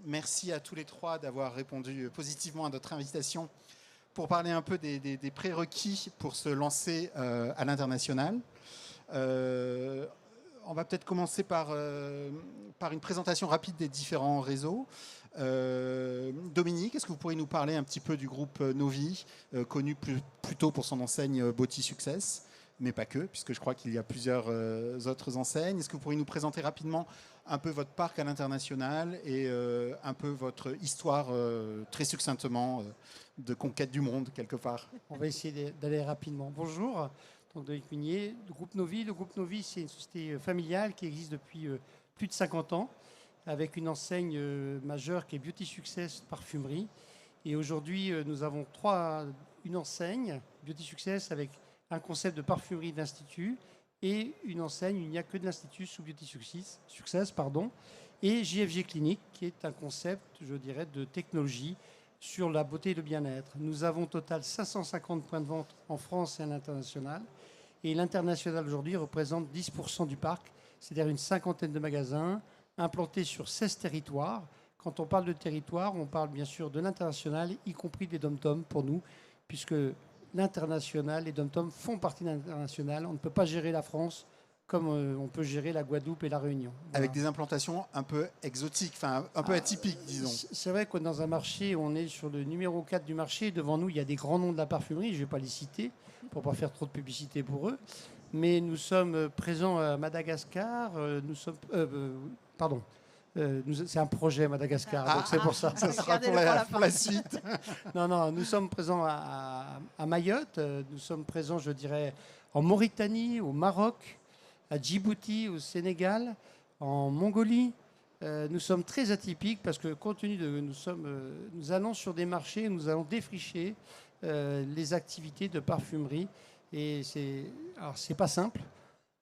Merci à tous les trois d'avoir répondu positivement à notre invitation pour parler un peu des prérequis pour se lancer à l'international. On va peut-être commencer par une présentation rapide des différents réseaux. Dominique, est-ce que vous pourriez nous parler un petit peu du groupe Novi, connu plutôt pour son enseigne Boti Success, mais pas que, puisque je crois qu'il y a plusieurs autres enseignes. Est-ce que vous pourriez nous présenter rapidement un peu votre parc à l'international et un peu votre histoire très succinctement de conquête du monde quelque part? On va essayer d'aller rapidement. Bonjour, donc Dominique Munier, le groupe Novi. Le groupe Novi, c'est une société familiale qui existe depuis plus de 50 ans, avec une enseigne majeure qui est Beauty Success Parfumerie. Et aujourd'hui, nous avons une enseigne Beauty Success avec un concept de parfumerie d'institut et une enseigne, il n'y a que de l'institut sous Beauty Success, et JFG Clinique, qui est un concept, je dirais, de technologie sur la beauté et le bien-être. Nous avons au total 550 points de vente en France et à l'international. Et l'international aujourd'hui représente 10% du parc, c'est-à-dire une cinquantaine de magasins implantés sur 16 territoires. Quand on parle de territoire, on parle bien sûr de l'international, y compris des dom-toms pour nous, puisque l'international, les dom-toms font partie de l'international. On ne peut pas gérer la France comme on peut gérer la Guadeloupe et la Réunion. Voilà. Avec des implantations un peu exotiques, enfin un peu atypiques, disons. C'est vrai que dans un marché, on est sur le numéro 4 du marché. Devant nous, il y a des grands noms de la parfumerie. Je ne vais pas les citer pour ne pas faire trop de publicité pour eux. Mais nous sommes présents à Madagascar. C'est un projet Madagascar, donc c'est pour ça. Ça sera pour la suite. Non, nous sommes présents à Mayotte. Nous sommes présents, je dirais, en Mauritanie, au Maroc, à Djibouti, au Sénégal, en Mongolie. Nous sommes très atypiques parce que compte tenu de nous allons sur des marchés, nous allons défricher les activités de parfumerie. Et c'est pas simple.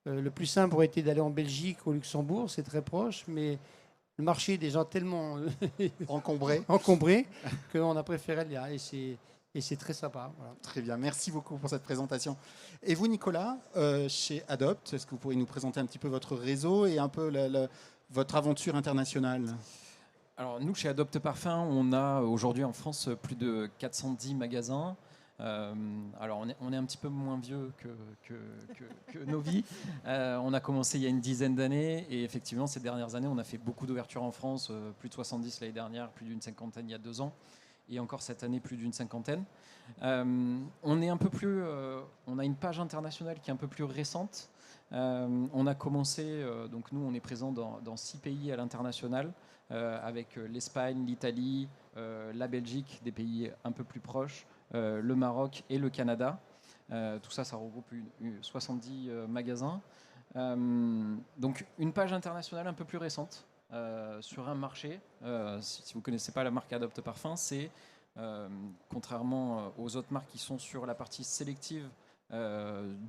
Le plus simple aurait été d'aller en Belgique, au Luxembourg, c'est très proche, mais le marché est déjà tellement encombré qu'on a préféré aller là. Et c'est très sympa. Voilà. Très bien, merci beaucoup pour cette présentation. Et vous, Nicolas, chez Adopt, est-ce que vous pourriez nous présenter un petit peu votre réseau et un peu votre aventure internationale? Alors nous, chez Adopt Parfum, on a aujourd'hui en France plus de 410 magasins. Alors on est un petit peu moins vieux que Novi. On a commencé il y a une dizaine d'années et effectivement ces dernières années on a fait beaucoup d'ouvertures en France, plus de 70 l'année dernière, plus d'une cinquantaine il y a 2 ans et encore cette année plus d'une cinquantaine. On est un peu plus, on a une page internationale qui est un peu plus récente. On a commencé, donc nous on est présent dans 6 pays à l'international avec l'Espagne, l'Italie, la Belgique, des pays un peu plus proches. Le Maroc et le Canada. Tout ça, ça regroupe 70 magasins. Donc une page internationale un peu plus récente sur un marché. Si vous ne connaissez pas la marque Adopt Parfum, c'est contrairement aux autres marques qui sont sur la partie sélective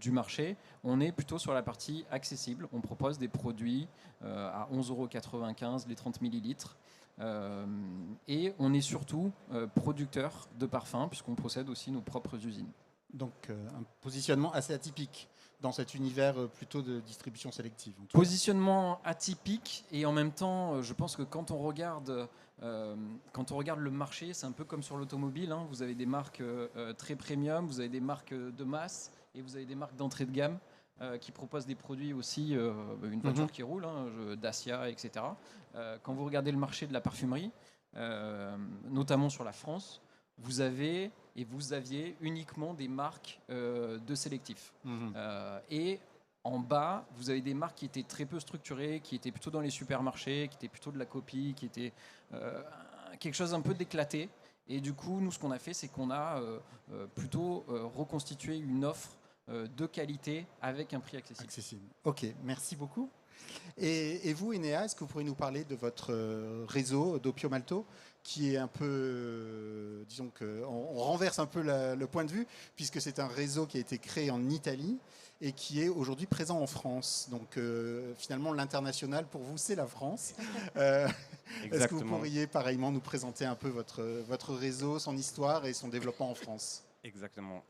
du marché, on est plutôt sur la partie accessible. On propose des produits à 11,95 € les 30 millilitres. Et on est surtout producteur de parfums puisqu'on possède aussi nos propres usines. Donc un positionnement assez atypique dans cet univers plutôt de distribution sélective. Positionnement atypique et en même temps, je pense que quand on regarde le marché, c'est un peu comme sur l'automobile. Hein, vous avez des marques très premium, vous avez des marques de masse et vous avez des marques d'entrée de gamme. Qui proposent des produits aussi, une voiture qui roule, hein, Dacia, etc. Quand vous regardez le marché de la parfumerie, notamment sur la France, vous avez et vous aviez uniquement des marques de sélectif. Et en bas, vous avez des marques qui étaient très peu structurées, qui étaient plutôt dans les supermarchés, qui étaient plutôt de la copie, qui étaient quelque chose un peu d'éclaté. Et du coup, nous, ce qu'on a fait, c'est qu'on a plutôt reconstitué une offre de qualité avec un prix accessible. Ok, merci beaucoup. Et vous, Enea, est-ce que vous pourriez nous parler de votre réseau d'Oppio Malto qui est un peu, disons qu'on renverse un peu le point de vue puisque c'est un réseau qui a été créé en Italie et qui est aujourd'hui présent en France. Donc finalement, l'international pour vous, c'est la France. Est-ce que vous pourriez pareillement nous présenter un peu votre réseau, son histoire et son développement en France? Exactement.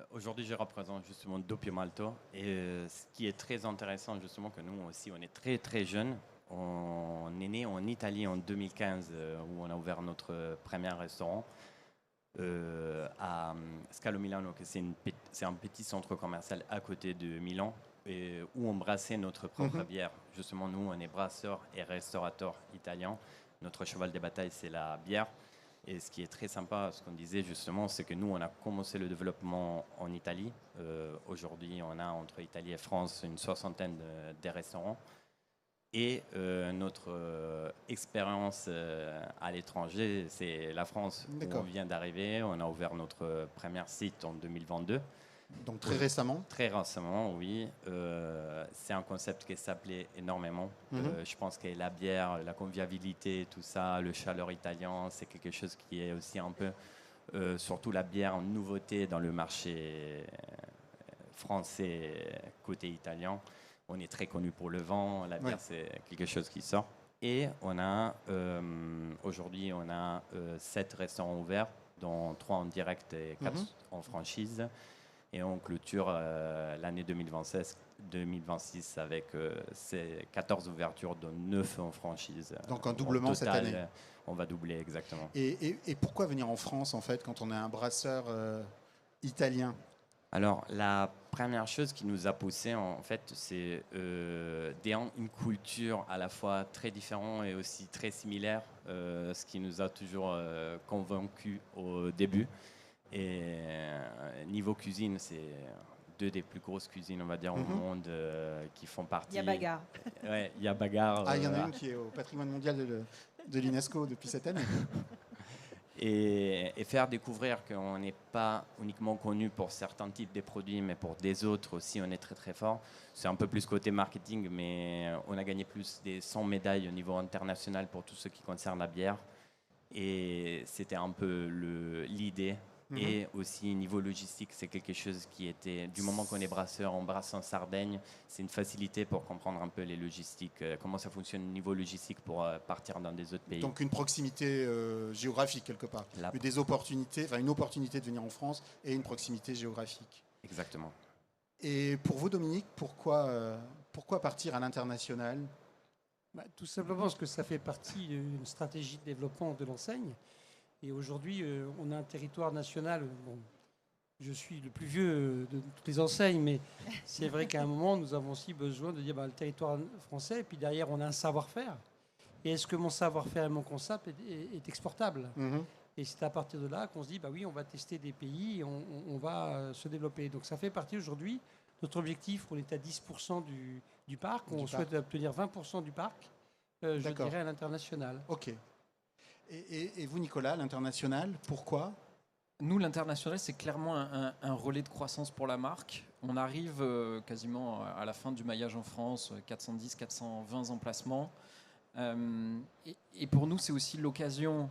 Aujourd'hui, je représente justement Doppio Malto et ce qui est très intéressant justement que nous aussi, on est très très jeunes. on est né en Italie en 2015, où on a ouvert notre premier restaurant à Scalo Milano, que c'est un petit centre commercial à côté de Milan, et où on brassait notre propre bière. Justement, nous, on est brasseurs et restaurateurs italiens. Notre cheval de bataille, c'est la bière. Et ce qui est très sympa, ce qu'on disait justement, c'est que nous, on a commencé le développement en Italie. Aujourd'hui, on a entre Italie et France une soixantaine de restaurants. Et notre expérience à l'étranger, c'est la France, où on vient d'arriver. On a ouvert notre premier site en 2022. Donc très récemment. Très récemment, oui. C'est un concept qui s'appelait énormément. Je pense que la bière, la convivialité, tout ça, le chaleur italien, c'est quelque chose qui est aussi un peu, surtout la bière en nouveauté dans le marché français côté italien. On est très connu pour le vin, la bière, c'est quelque chose qui sort. Et on a, aujourd'hui, on a 7 restaurants ouverts, dont 3 en direct et 4 en franchise. Et on clôture l'année 2026 avec ces 14 ouvertures, dont 9 en franchise. Donc un doublement cette année. On va doubler, exactement. Et pourquoi venir en France, en fait, quand on est un brasseur italien ? Alors, la première chose qui nous a poussé, en fait, c'est une culture à la fois très différente et aussi très similaire, ce qui nous a toujours convaincus au début. Et niveau cuisine, c'est 2 des plus grosses cuisines, on va dire, au monde qui font partie. Il y a bagarre. Ouais, il y a bagarre. Il y en a une qui est au patrimoine mondial de l'UNESCO depuis cette année. Et faire découvrir qu'on n'est pas uniquement connu pour certains types de produits, mais pour des autres aussi, on est très très fort. C'est un peu plus côté marketing, mais on a gagné plus des 100 médailles au niveau international pour tout ce qui concerne la bière. Et c'était un peu l'idée. Et aussi, niveau logistique, c'est quelque chose qui était, du moment qu'on est brasseur, on brasse en Sardaigne, c'est une facilité pour comprendre un peu les logistiques, comment ça fonctionne au niveau logistique pour partir dans des autres pays. Donc une proximité géographique quelque part, des opportunités, enfin une opportunité de venir en France et une proximité géographique. Exactement. Et pour vous, Dominique, pourquoi partir à l'international ? Tout simplement parce que ça fait partie d'une stratégie de développement de l'enseigne. Et aujourd'hui, on a un territoire national. Bon, je suis le plus vieux de toutes les enseignes, mais c'est vrai qu'à un moment, nous avons aussi besoin de dire le territoire français, et puis derrière, on a un savoir-faire. Et est-ce que mon savoir-faire et mon concept est exportable ? Et c'est à partir de là qu'on se dit, oui, on va tester des pays et on va se développer. Donc ça fait partie aujourd'hui. Notre objectif, on est à 10% du parc. On souhaite obtenir 20% du parc, je dirais, à l'international. Ok. Et vous, Nicolas, l'international, pourquoi ? Nous, l'international, c'est clairement un relais de croissance pour la marque. On arrive quasiment à la fin du maillage en France, 410, 420 emplacements. Et pour nous, c'est aussi l'occasion,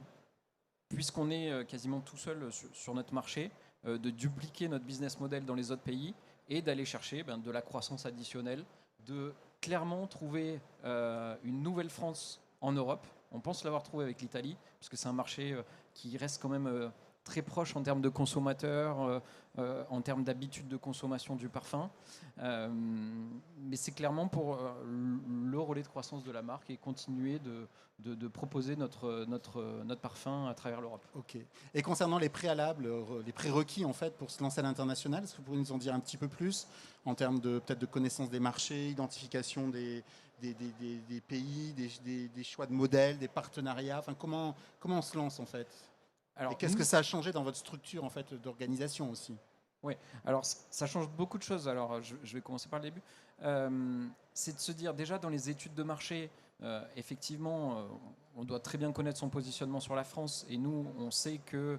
puisqu'on est quasiment tout seul sur notre marché, de dupliquer notre business model dans les autres pays et d'aller chercher de la croissance additionnelle, de clairement trouver une nouvelle France en Europe. On pense l'avoir trouvé avec l'Italie, parce que c'est un marché qui reste quand même très proche en termes de consommateurs, en termes d'habitude de consommation du parfum. Mais c'est clairement pour le relais de croissance de la marque et continuer de proposer notre parfum à travers l'Europe. Ok. Et concernant les préalables, les prérequis en fait pour se lancer à l'international, est-ce que vous pouvez nous en dire un petit peu plus en termes peut-être de connaissance des marchés, identification des pays, des choix de modèles, des partenariats. Enfin, comment on se lance en fait ? Alors, et qu'est-ce que ça a changé dans votre structure en fait d'organisation aussi ? Oui, alors ça change beaucoup de choses. Alors je vais commencer par le début. C'est de se dire déjà dans les études de marché, effectivement, on doit très bien connaître son positionnement sur la France. Et nous, on sait que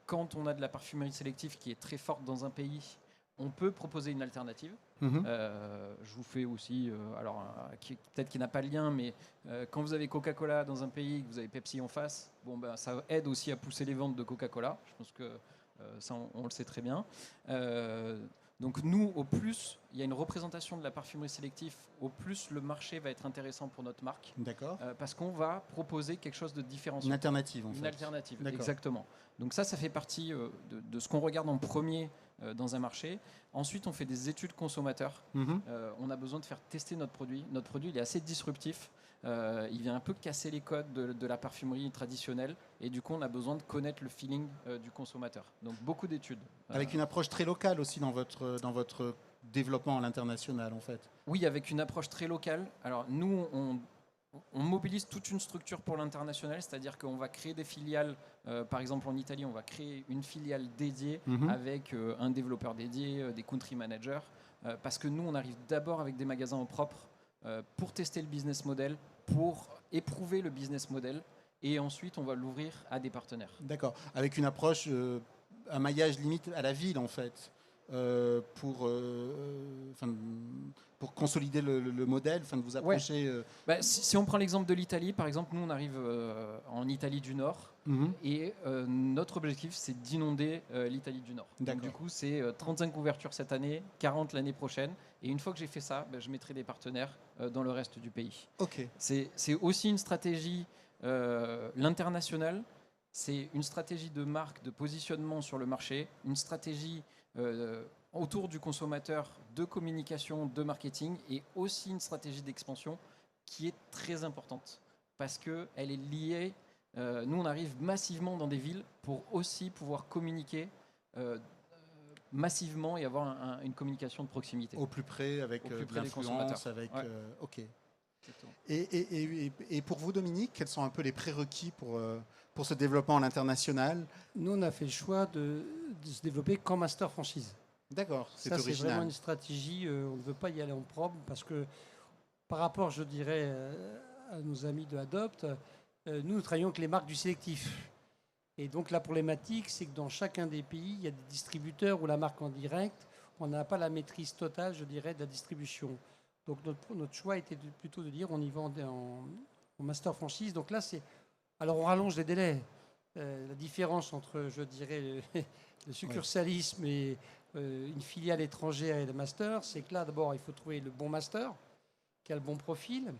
quand on a de la parfumerie sélective qui est très forte dans un pays, on peut proposer une alternative. Je vous fais aussi, peut-être qu'il n'a pas le lien, mais quand vous avez Coca-Cola dans un pays et que vous avez Pepsi en face, ça aide aussi à pousser les ventes de Coca-Cola. Je pense que ça, on le sait très bien. Donc nous, au plus il y a une représentation de la parfumerie sélective, au plus le marché va être intéressant pour notre marque. D'accord. Parce qu'on va proposer quelque chose de différenciant. Une alternative en fait. Une alternative, exactement. Donc ça fait partie de ce qu'on regarde en premier dans un marché. Ensuite, on fait des études consommateurs. On a besoin de faire tester notre produit. Notre produit, il est assez disruptif. Il vient un peu casser les codes de la parfumerie traditionnelle. Et du coup, on a besoin de connaître le feeling du consommateur. Donc, beaucoup d'études. Avec une approche très locale aussi dans votre développement à l'international, en fait. Oui, avec une approche très locale. Alors, nous, on mobilise toute une structure pour l'international, c'est-à-dire qu'on va créer des filiales. Par exemple, en Italie, on va créer une filiale dédiée avec un développeur dédié, des country managers, parce que nous, on arrive d'abord avec des magasins en propre pour tester le business model, pour éprouver le business model, et ensuite, on va l'ouvrir à des partenaires. D'accord. Avec une approche, un maillage limite à la ville, en fait, pour consolider le modèle, de vous approcher. Si on prend l'exemple de l'Italie, par exemple, nous, on arrive en Italie du Nord, et notre objectif, c'est d'inonder l'Italie du Nord. Donc, du coup, c'est 35 ouvertures cette année, 40 l'année prochaine. Et une fois que j'ai fait ça, je mettrai des partenaires dans le reste du pays. Ok. C'est aussi une stratégie, l'international, c'est une stratégie de marque, de positionnement sur le marché, une stratégie autour du consommateur, de communication, de marketing, et aussi une stratégie d'expansion qui est très importante parce qu'elle est liée. Nous, on arrive massivement dans des villes pour aussi pouvoir communiquer massivement et avoir une communication de proximité. Au plus près, avec de l'influence, avec... Ouais. Ok. Et pour vous, Dominique, quels sont un peu les prérequis pour ce développement à l'international? Nous, on a fait le choix de se développer qu'en master franchise. D'accord, c'est ça, c'est original. vraiment une stratégie. On ne veut pas y aller en propre parce que par rapport, je dirais, à nos amis de Adopt, nous travaillons avec les marques du sélectif. Et donc la problématique, c'est que dans chacun des pays, il y a des distributeurs où la marque en direct, on n'a pas la maîtrise totale, je dirais, de la distribution. Donc notre choix était plutôt de dire on y va en master franchise. Donc là, c'est... Alors on rallonge les délais. La différence entre, je dirais, le succursalisme et une filiale étrangère et le master, c'est que là, d'abord, il faut trouver le bon master, qui a le bon profil,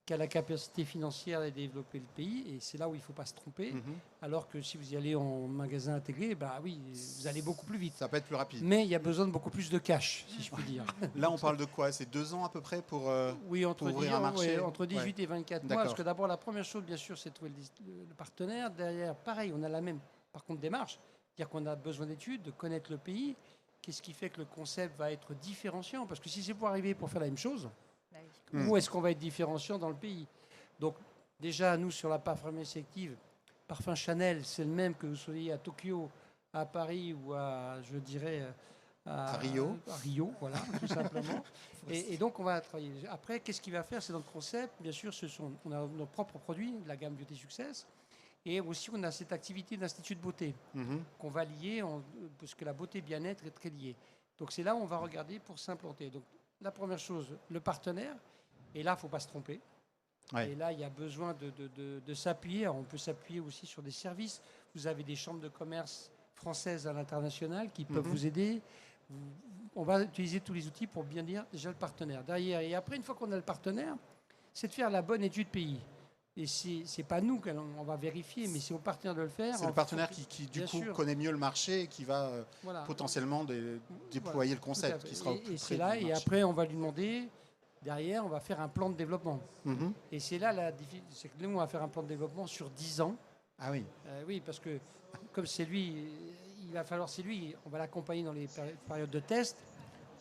qui a la capacité financière de développer le pays, et c'est là où il ne faut pas se tromper. Alors que si vous y allez en magasin intégré, oui, vous allez beaucoup plus vite. Ça peut être plus rapide. Mais il y a besoin de beaucoup plus de cash, si je puis dire. Là, on parle de quoi? C'est 2 ans à peu près pour ouvrir un marché? Entre 18 et 24 mois. Parce que d'abord, la première chose, bien sûr, c'est de trouver le partenaire. Derrière, pareil, on a la même, par contre, démarche. C'est-à-dire qu'on a besoin d'études, de connaître le pays. Qu'est-ce qui fait que le concept va être différenciant? Parce que si c'est pour arriver pour faire la même chose, où est-ce qu'on va être différenciant dans le pays? Donc, déjà, nous, sur la parfumerie sélective, parfum Chanel, c'est le même que vous soyez à Tokyo, à Paris ou à, je dirais, à Rio. À Rio, voilà, tout simplement. Et donc, on va travailler. Après, qu'est-ce qu'il va faire? C'est notre concept. Bien sûr, on a nos propres produits, la gamme Beauty Success. Et aussi, on a cette activité d'Institut de beauté qu'on va lier, parce que la beauté bien-être est très liée. Donc, c'est là où on va regarder pour s'implanter. Donc, la première chose, le partenaire. Et là, il ne faut pas se tromper. Ouais. Et là, il y a besoin de s'appuyer. On peut s'appuyer aussi sur des services. Vous avez des chambres de commerce françaises à l'international qui peuvent vous aider. On va utiliser tous les outils pour bien dire déjà le partenaire. Derrière, et après, une fois qu'on a le partenaire, c'est de faire la bonne étude pays. Et c'est pas nous qu'on va vérifier, mais c'est au partenaire de le faire. C'est le partenaire qui du coup, connaît mieux le marché et qui va potentiellement déployer le concept. Qui sera et c'est là, et après, on va lui demander... Derrière, on va faire un plan de développement. Et c'est là la difficulté. C'est que nous, on va faire un plan de développement sur 10 ans. Ah oui. Oui, parce que comme c'est lui, on va l'accompagner dans les périodes de test,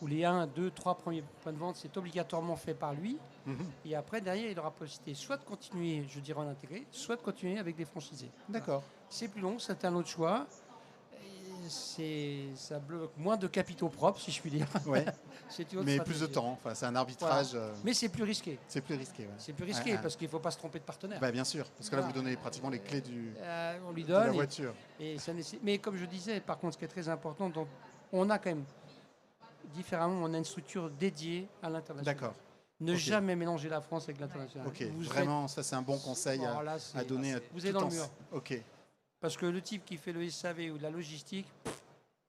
où les 1, 2, 3 premiers points de vente, c'est obligatoirement fait par lui. Et après, derrière, il aura possibilité soit de continuer, je dirais, en intégré, soit de continuer avec des franchisés. D'accord. C'est plus long, c'est un autre choix. Ça bloque moins de capitaux propres, si je puis dire. Ouais. Mais plus de temps. Enfin, c'est un arbitrage. Voilà. Mais c'est plus risqué. C'est plus risqué. Ouais. C'est plus risqué parce qu'il ne faut pas se tromper de partenaire. Bien sûr, parce que là, vous donnez pratiquement les clés on lui donne de la voiture. Mais comme je disais, par contre, ce qui est très important, donc, on a quand même différemment, on a une structure dédiée à l'international. D'accord. Ne jamais mélanger la France avec l'international. Ok. Vraiment, ça c'est un bon conseil à donner. Vous êtes dans le mur. Ok. Parce que le type qui fait le SAV ou de la logistique,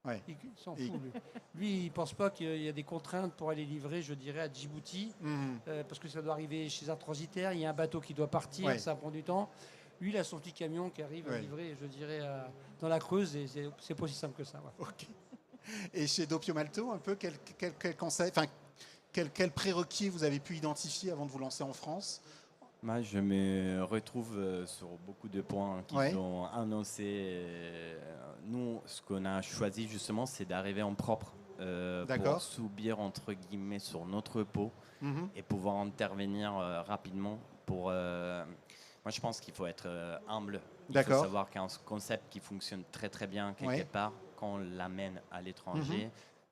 il s'en fout. Lui, il ne pense pas qu'il y a des contraintes pour aller livrer, je dirais, à Djibouti, parce que ça doit arriver chez un transitaire, il y a un bateau qui doit partir, ça prend du temps. Lui, il a son petit camion qui arrive à livrer, je dirais, dans la Creuse, et c'est pas aussi simple que ça. Ok. Et chez Doppio Malto, un peu, quel conseil, enfin, quel prérequis vous avez pu identifier avant de vous lancer en France? Moi, je me retrouve sur beaucoup de points qu'ils Ouais. ont annoncés. Nous, ce qu'on a choisi justement, c'est d'arriver en propre D'accord. pour subir entre guillemets sur notre peau Mhm. et pouvoir intervenir rapidement. Moi, je pense qu'il faut être humble. Il faut D'accord. savoir qu'un concept qui fonctionne très très bien quelque Ouais. part, quand on l'amène à l'étranger,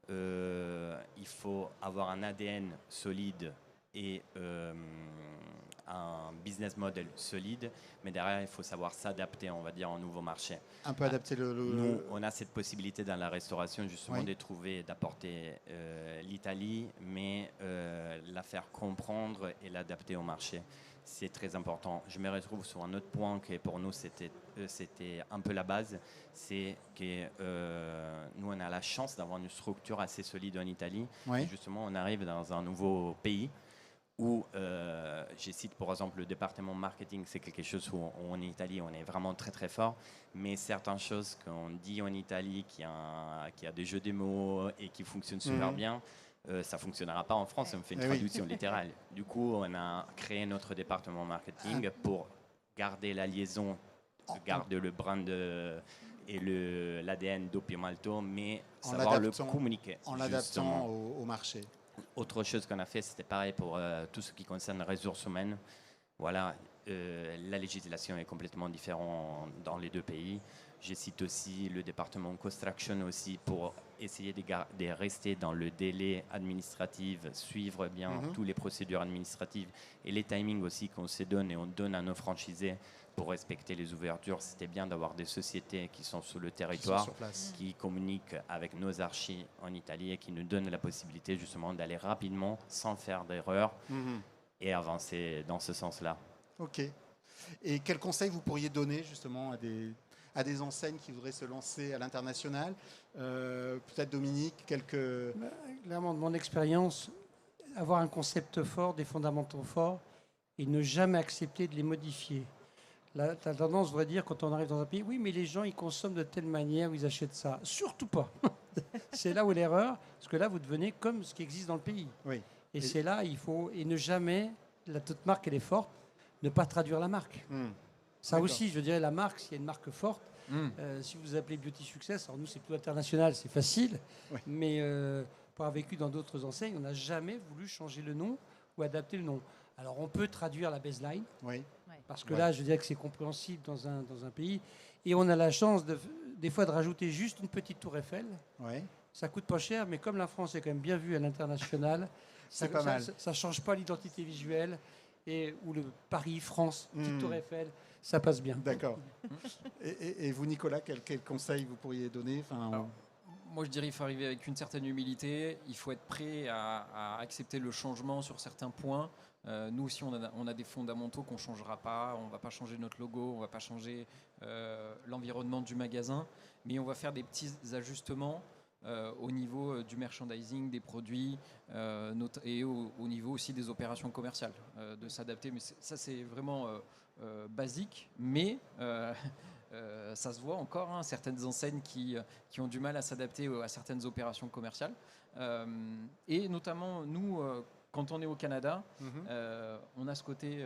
il faut avoir un ADN solide et un business model solide, mais derrière, il faut savoir s'adapter, on va dire, au nouveau marché. Un peu adapter Nous, on a cette possibilité dans la restauration, justement, Oui. de trouver, d'apporter l'Italie, mais la faire comprendre et l'adapter au marché. C'est très important. Je me retrouve sur un autre point qui, pour nous, c'était un peu la base. C'est que nous, on a la chance d'avoir une structure assez solide en Italie. Oui. Et justement, on arrive dans un nouveau pays où, je cite par exemple le département marketing, c'est quelque chose où en Italie on est vraiment très très fort, mais certaines choses qu'on dit en Italie qui a des jeux de mots et qui fonctionnent super bien, ça ne fonctionnera pas en France, on fait une Eh oui. traduction littérale. Du coup, on a créé notre département marketing pour garder la liaison, garder le brand et l'ADN Doppio Malto, mais En savoir le l'adaptant- communiquer. En justement. l'adaptant au marché. Autre chose qu'on a fait, c'était pareil pour tout ce qui concerne les ressources humaines. Voilà, la législation est complètement différente dans les deux pays. Je cite aussi le département construction aussi pour essayer de rester dans le délai administratif, suivre bien toutes les procédures administratives et les timings aussi qu'on se donne et on donne à nos franchisés pour respecter les ouvertures. C'était bien d'avoir des sociétés qui sont sur le territoire, sur place. qui communiquent avec nos archis en Italie et qui nous donnent la possibilité justement d'aller rapidement sans faire d'erreur Mhm. et avancer dans ce sens-là. Ok. Et quel conseil vous pourriez donner justement à des enseignes qui voudraient se lancer à l'international? Peut-être Dominique, quelques... Clairement, de mon expérience, avoir un concept fort, des fondamentaux forts, et ne jamais accepter de les modifier. Là, tu as tendance, je voudrais dire, quand on arrive dans un pays, oui, mais les gens, ils consomment de telle manière, ou ils achètent ça. Surtout pas. C'est là où est l'erreur, parce que là, vous devenez comme ce qui existe dans le pays. Oui. Et c'est là, il faut, et ne jamais, toute marque, elle est forte, ne pas traduire la marque. Hmm. Ça D'accord. aussi, je dirais, la marque, s'il y a une marque forte, si vous appelez Beauty Success, alors nous, c'est plus international, c'est facile, Ouais. mais pour avoir vécu dans d'autres enseignes, on n'a jamais voulu changer le nom ou adapter le nom. Alors, on peut traduire la baseline, Oui. parce que Ouais. là, je dirais que c'est compréhensible dans un pays, et on a la chance, des fois, de rajouter juste une petite tour Eiffel. Oui. Ça coûte pas cher, mais comme la France est quand même bien vue à l'international, C'est pas mal. Ça change pas l'identité visuelle. Ou le Paris-France, petite Hmm. tour Eiffel, ça passe bien. D'accord. Et vous, Nicolas, quel conseil vous pourriez donner? Enfin, Alors, moi, je dirais qu'il faut arriver avec une certaine humilité. Il faut être prêt à accepter le changement sur certains points. Nous aussi, on a des fondamentaux qu'on ne changera pas. On ne va pas changer notre logo, on ne va pas changer l'environnement du magasin. Mais on va faire des petits ajustements au niveau du merchandising, des produits et au niveau aussi des opérations commerciales, de s'adapter. Mais ça, c'est vraiment basique. Mais ça se voit encore, hein, certaines enseignes qui ont du mal à s'adapter à certaines opérations commerciales. Et notamment, nous, quand on est au Canada, on a ce côté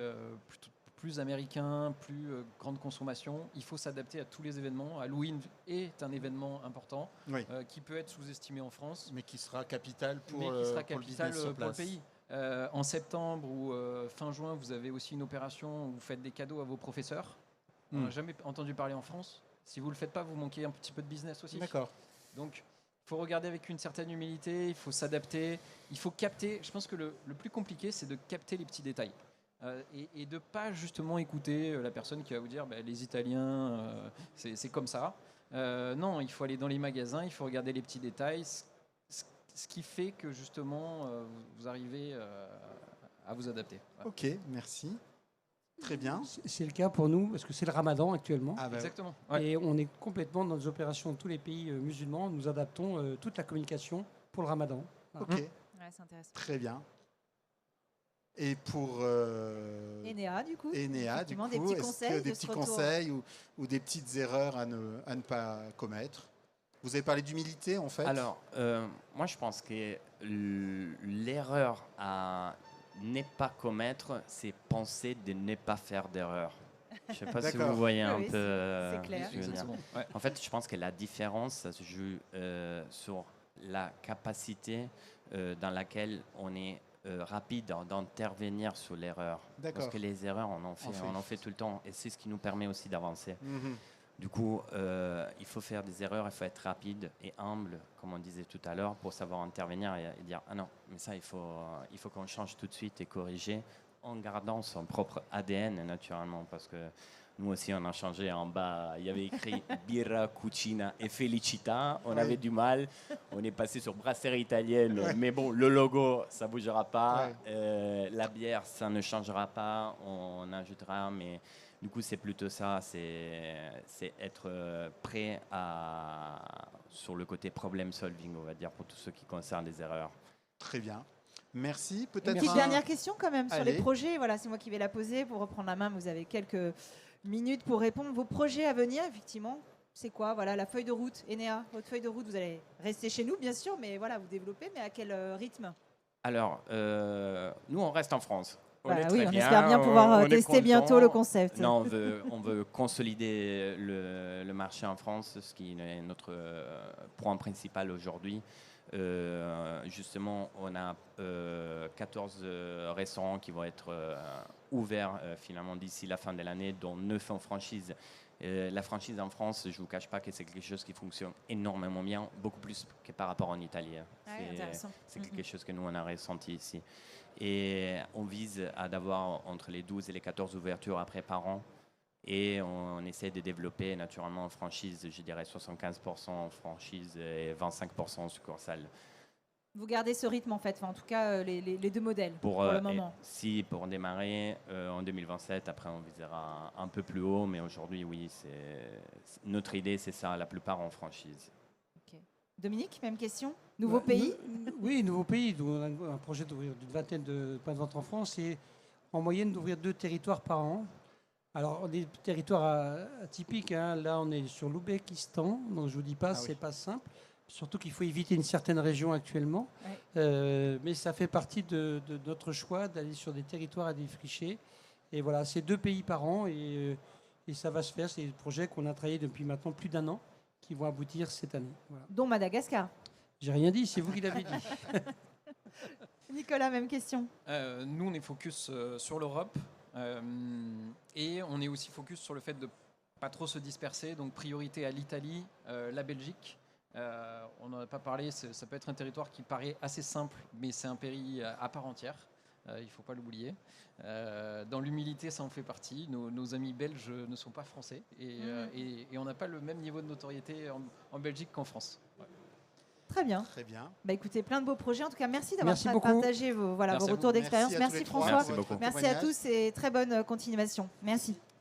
plus américain, plus grande consommation. Il faut s'adapter à tous les événements. Halloween est un événement important oui. qui peut être sous-estimé en France, Mais qui sera capital pour, mais qui sera pour le capital business sur pour le place. pays. En septembre ou fin juin, vous avez aussi une opération où vous faites des cadeaux à vos professeurs. On n'a jamais entendu parler en France. Si vous ne le faites pas, vous manquez un petit peu de business aussi. D'accord. Donc, il faut regarder avec une certaine humilité, il faut s'adapter, il faut capter. Je pense que le plus compliqué, c'est de capter les petits détails. Et de ne pas justement écouter la personne qui va vous dire bah, les Italiens, c'est comme ça. Non, il faut aller dans les magasins, il faut regarder les petits détails, ce qui fait que justement vous arrivez à vous adapter. Voilà. Ok, merci. Très bien. C'est le cas pour nous, parce que c'est le ramadan actuellement. Ah bah, Exactement. Ouais. Et on est complètement dans nos opérations dans tous les pays musulmans. Nous adaptons toute la communication pour le ramadan. ok, Ouais, c'est intéressant. très bien. Et pour Enea, du coup. Enea, du Effectivement, coup, des petits est-ce conseils que des de petits ce retour. conseils ou des petites erreurs à ne pas commettre? Vous avez parlé d'humilité, en fait. Alors, moi, je pense que l'erreur à ne pas commettre, c'est penser de ne pas faire d'erreur. Je ne sais pas si D'accord. vous voyez un Oui, peu. c'est clair. ce que je veux dire. Exactement. Ouais. En fait, je pense que la différence, ça se joue sur la capacité dans laquelle on est rapide d'intervenir sur l'erreur. D'accord. Parce que les erreurs, on en fait tout le temps. Et c'est ce qui nous permet aussi d'avancer. Mhm. Du coup, il faut faire des erreurs, il faut être rapide et humble, comme on disait tout à l'heure, pour savoir intervenir et dire « Ah non, mais ça, il faut qu'on change tout de suite et corriger en gardant son propre ADN, naturellement. » Parce que nous aussi, on a changé en bas. Il y avait écrit « Birra, Cucina et Felicita ». On avait du mal. On est passé sur brasserie italienne. Ouais. Mais bon, le logo, ça ne bougera pas. Ouais. La bière, ça ne changera pas. On ajoutera, mais... Du coup, c'est plutôt ça, c'est être prêt sur le côté problem solving, on va dire, pour tous ceux qui concernent les erreurs. Très bien. Merci. Une Peut-être petite un- dernière question quand même sur Allez. les projets. Voilà, c'est moi qui vais la poser pour reprendre la main. Vous avez quelques minutes pour répondre. Vos projets à venir, effectivement, c'est quoi? Voilà, la feuille de route. Enea, votre feuille de route, vous allez rester chez nous, bien sûr, mais voilà, vous développez, mais à quel rythme? Alors, nous, on reste en France. Bah est oui, très on espère bien pouvoir on est tester bientôt content. le concept. Non, on veut consolider le marché en France, ce qui est notre point principal aujourd'hui. Justement, on a 14 restaurants qui vont être ouverts finalement d'ici la fin de l'année, dont 9 en franchise. La franchise en France, je ne vous cache pas que c'est quelque chose qui fonctionne énormément bien, beaucoup plus que par rapport en Italie. Ouais, intéressant. C'est quelque chose que nous, on a ressenti ici. Et on vise à d'avoir entre les 12 et les 14 ouvertures après par an. Et on essaie de développer naturellement en franchise, je dirais 75% en franchise et 25% en succursale. Vous gardez ce rythme en fait, enfin, en tout cas les deux modèles pour le moment. Pour démarrer en 2027, après on visera un peu plus haut, mais aujourd'hui oui, notre idée c'est ça, la plupart en franchise. Ok. Dominique, même question. Nouveau pays. Oui, nouveau pays. On a un projet d'ouvrir d'une vingtaine de points de vente en France et en moyenne d'ouvrir 2 territoires par an. Alors, des territoires atypiques. Hein. Là, on est sur l'Ouzbékistan, donc je ne vous dis pas, c'est pas simple. Surtout qu'il faut éviter une certaine région actuellement. Ouais. Mais ça fait partie de notre choix d'aller sur des territoires à défricher. Et voilà, c'est 2 pays par an et ça va se faire. C'est des projets qu'on a travaillé depuis maintenant plus d'1 an qui vont aboutir cette année. Voilà. Dont Madagascar. J'ai rien dit, c'est vous qui l'avez dit. Nicolas, même question. Nous, on est focus sur l'Europe et on est aussi focus sur le fait de ne pas trop se disperser. Donc, priorité à l'Italie, la Belgique. On n'en a pas parlé, ça peut être un territoire qui paraît assez simple, mais c'est un pays à part entière. Il ne faut pas l'oublier. Dans l'humilité, ça en fait partie. Nos amis belges ne sont pas français et on n'a pas le même niveau de notoriété en Belgique qu'en France. Ouais. Très bien. Très bien. Bah, écoutez, plein de beaux projets. En tout cas, merci d'avoir beaucoup. partagé vos retours d'expérience. Merci François. Merci beaucoup. Merci à tous et très bonne continuation. Merci.